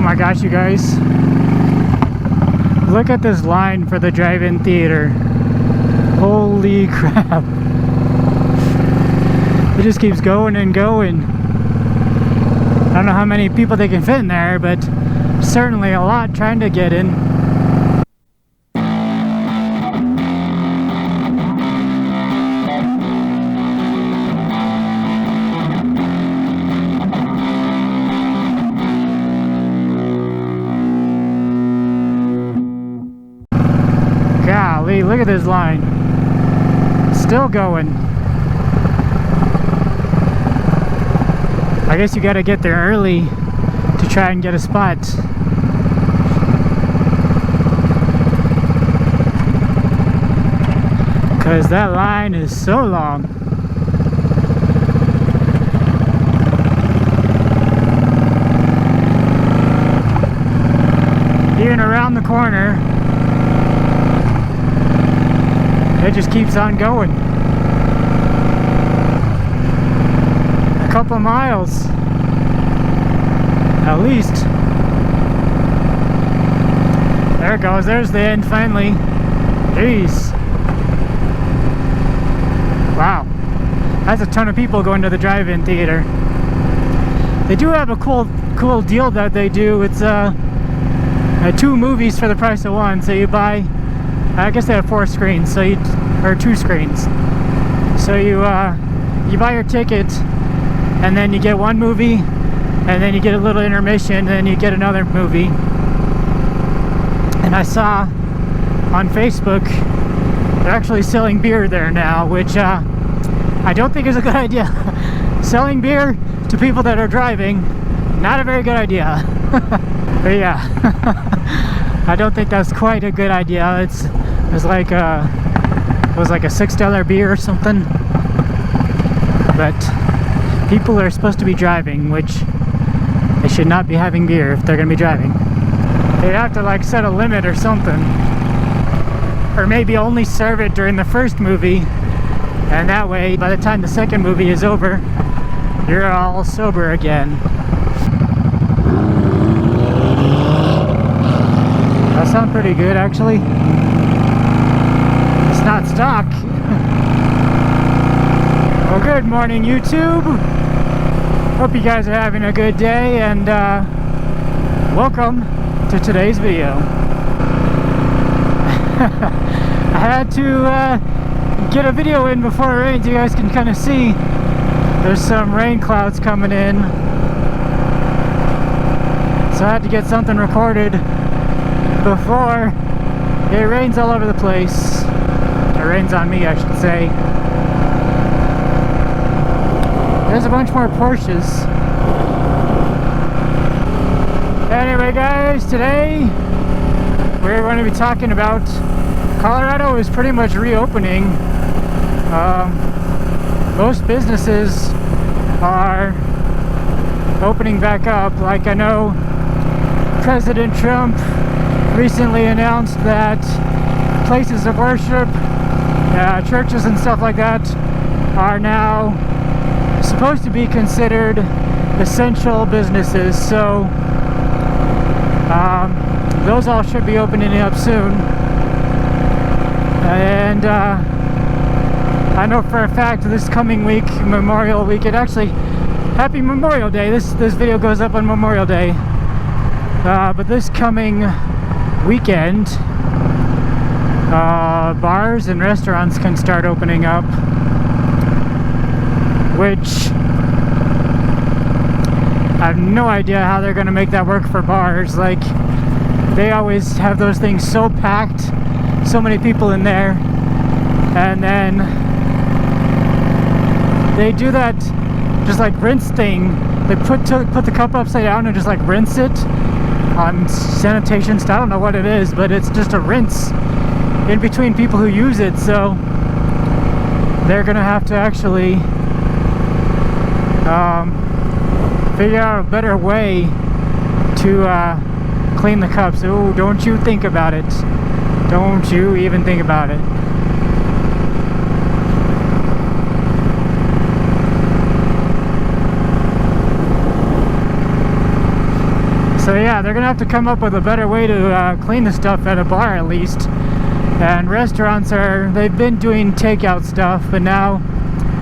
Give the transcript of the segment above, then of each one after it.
my gosh, you guys. Look at this line for the drive-in theater. Holy crap. It just keeps going and going. I don't know how many people they can fit in there, but certainly a lot trying to get in. Golly, look at this line. Still going. I guess you gotta get there early to try and get a spot. Because that line is so long. Even around the corner, it just keeps on going. A couple miles, at least. There it goes. There's the end finally. Jeez. Wow. That's a ton of people going to the drive-in theater. They do have a cool deal that they do. It's 2 movies for the price of 1. So you buy, I guess they have 4 screens, so or 2 screens. So you buy your ticket, and then you get 1 movie, and then you get a little intermission, and then you get another movie. And I saw on Facebook they're actually selling beer there now, which I don't think is a good idea. Selling beer to people that are driving, not a very good idea. But yeah, I don't think that's quite a good idea. It was like a $6 beer or something. But people are supposed to be driving, which they should not be having beer if they're going to be driving. They'd have to like set a limit or something. Or maybe only serve it during the first movie, and that way by the time the second movie is over, you're all sober again. That sounds pretty good, actually. It's not stock. Well, good morning, YouTube. Hope you guys are having a good day, and welcome to today's video. I had to get a video in before it rains. You guys can kind of see there's some rain clouds coming in, so I had to get something recorded before it rains all over the place. It rains on me, I should say. There's a bunch more Porsches. Anyway, guys, today we're going to be talking about Colorado is pretty much reopening. Most businesses are opening back up. Like, I know President Trump recently announced that places of worship, churches and stuff like that are now supposed to be considered essential businesses. So those all should be opening up soon. And I know for a fact this coming week, Memorial Week, happy Memorial Day. This video goes up on Memorial Day. But this coming weekend, bars and restaurants can start opening up, which I have no idea how they're going to make that work for bars. Like, they always have those things so packed, so many people in there, and then they do that just like rinse thing. They put the cup upside down and just like rinse it on sanitation stuff. I don't know what it is, but it's just a rinse in between people who use it. So they're gonna have to actually figure out a better way to clean the cups. Oh, don't you think about it. Don't you even think about it. So yeah, they're gonna have to come up with a better way to clean the stuff at a bar at least. And restaurants they've been doing takeout stuff, but now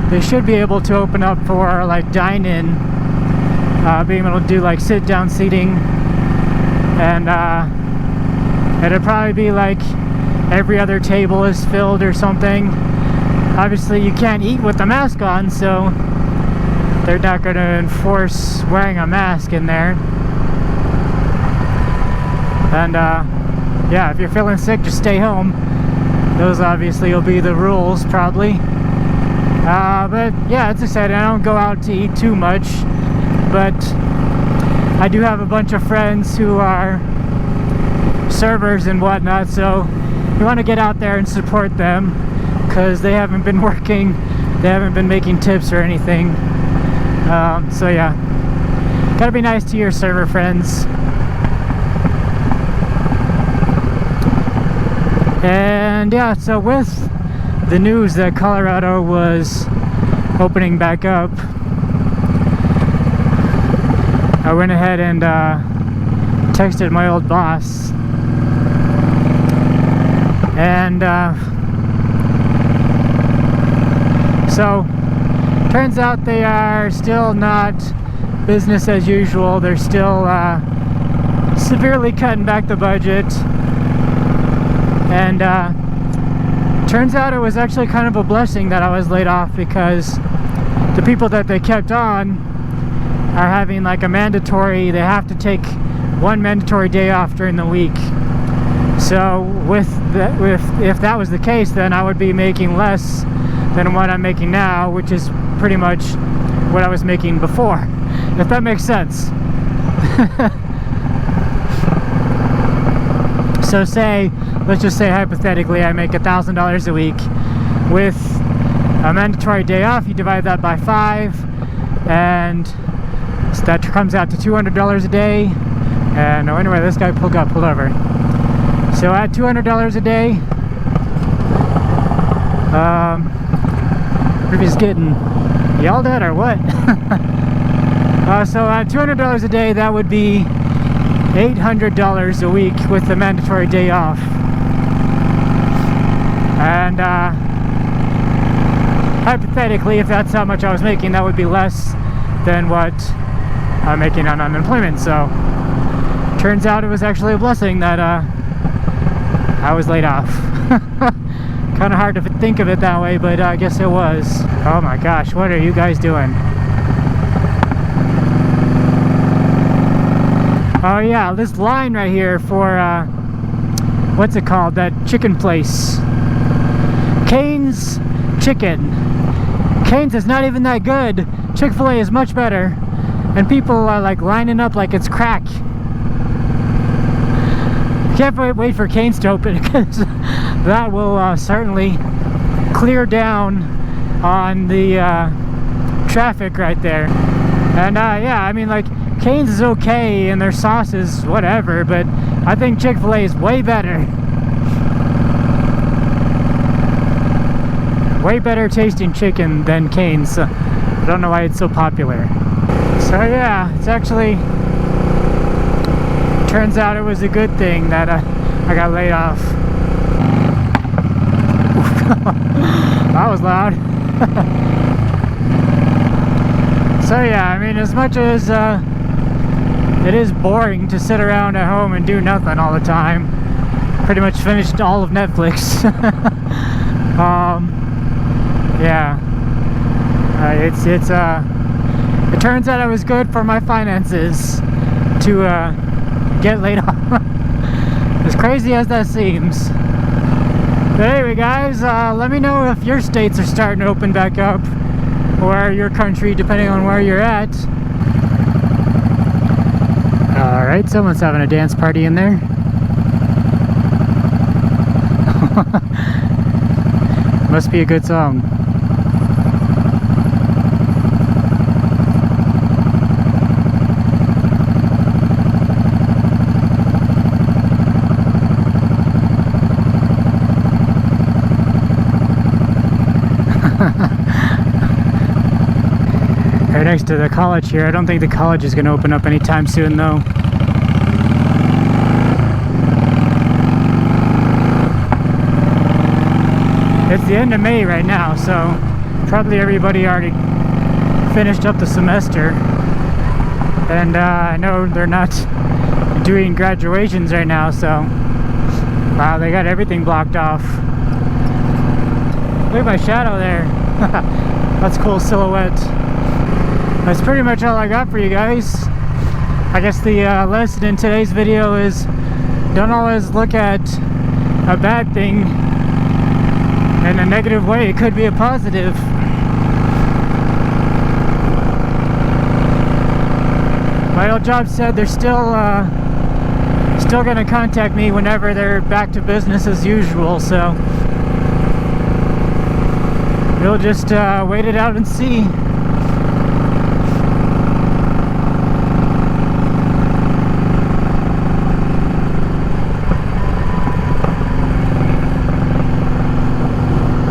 they should be able to open up for like dine-in, being able to do like sit-down seating, and it'll probably be like every other table is filled or something. Obviously you can't eat with the mask on, so they're not going to enforce wearing a mask in there. And yeah, if you're feeling sick, just stay home. Those obviously will be the rules, probably. But yeah, it's exciting. I don't go out to eat too much, but I do have a bunch of friends who are servers and whatnot, so you want to get out there and support them, because they haven't been working, they haven't been making tips or anything. So yeah, gotta be nice to your server friends. And yeah, so with the news that Colorado was opening back up, I went ahead and texted my old boss, and so turns out they are still not business as usual. They're still severely cutting back the budget. And turns out it was actually kind of a blessing that I was laid off, because the people that they kept on are having like a mandatory, they have to take one mandatory day off during the week. So if that was the case, then I would be making less than what I'm making now, which is pretty much what I was making before, if that makes sense. So let's just say hypothetically I make $1,000 a week. With a mandatory day off, you divide that by 5, and so that comes out to $200 a day. And oh, anyway, this guy pulled over. So at $200 a day, if he's getting yelled at or what? So at $200 a day, that would be $800 a week with the mandatory day off. And hypothetically, if that's how much I was making, that would be less than what I'm making on unemployment. So turns out it was actually a blessing that I was laid off. Kind of hard to think of it that way, but I guess it was. Oh my gosh, what are you guys doing? Oh yeah, this line right here for, what's it called, that chicken place? Cane's Chicken. Cane's is not even that good. Chick-fil-A is much better. And people are like lining up like it's crack. Can't wait for Cane's to open, because that will certainly clear down on the traffic right there. And yeah, I mean, like, Cane's is okay and their sauce is whatever, but I think Chick-fil-A is way better. Way better tasting chicken than Cane's. I don't know why it's so popular. So yeah, it's actually, turns out it was a good thing that I got laid off. That was loud. So yeah, I mean, as much as it is boring to sit around at home and do nothing all the time, pretty much finished all of Netflix. Yeah, it turns out it was good for my finances to get laid off. As crazy as that seems. But anyway, guys, let me know if your states are starting to open back up, or your country, depending on where you're at. Alright, someone's having a dance party in there. Must be a good song. Right next to the college here. I don't think the college is going to open up anytime soon, though. It's the end of May right now, so probably everybody already finished up the semester. And I know they're not doing graduations right now, so wow, they got everything blocked off. Look at my shadow there. That's a cool silhouette. That's pretty much all I got for you guys. I guess the lesson in today's video is don't always look at a bad thing in a negative way. It could be a positive. My old job said they're still going to contact me whenever they're back to business as usual, so we'll just wait it out and see.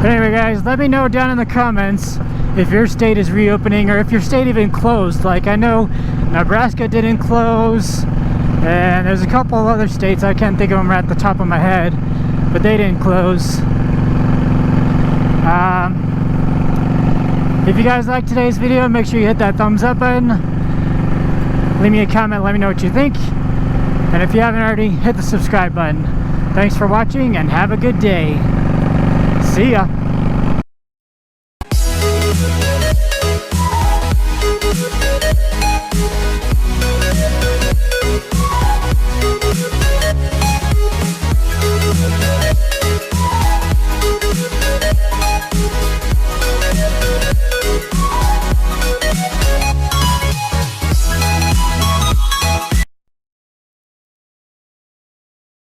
But anyway guys, let me know down in the comments if your state is reopening or if your state even closed. Like, I know Nebraska didn't close, and there's a couple of other states, I can't think of them right at the top of my head, but they didn't close. If you guys liked today's video, make sure you hit that thumbs up button. Leave me a comment, let me know what you think. And if you haven't already, hit the subscribe button. Thanks for watching and have a good day. See ya.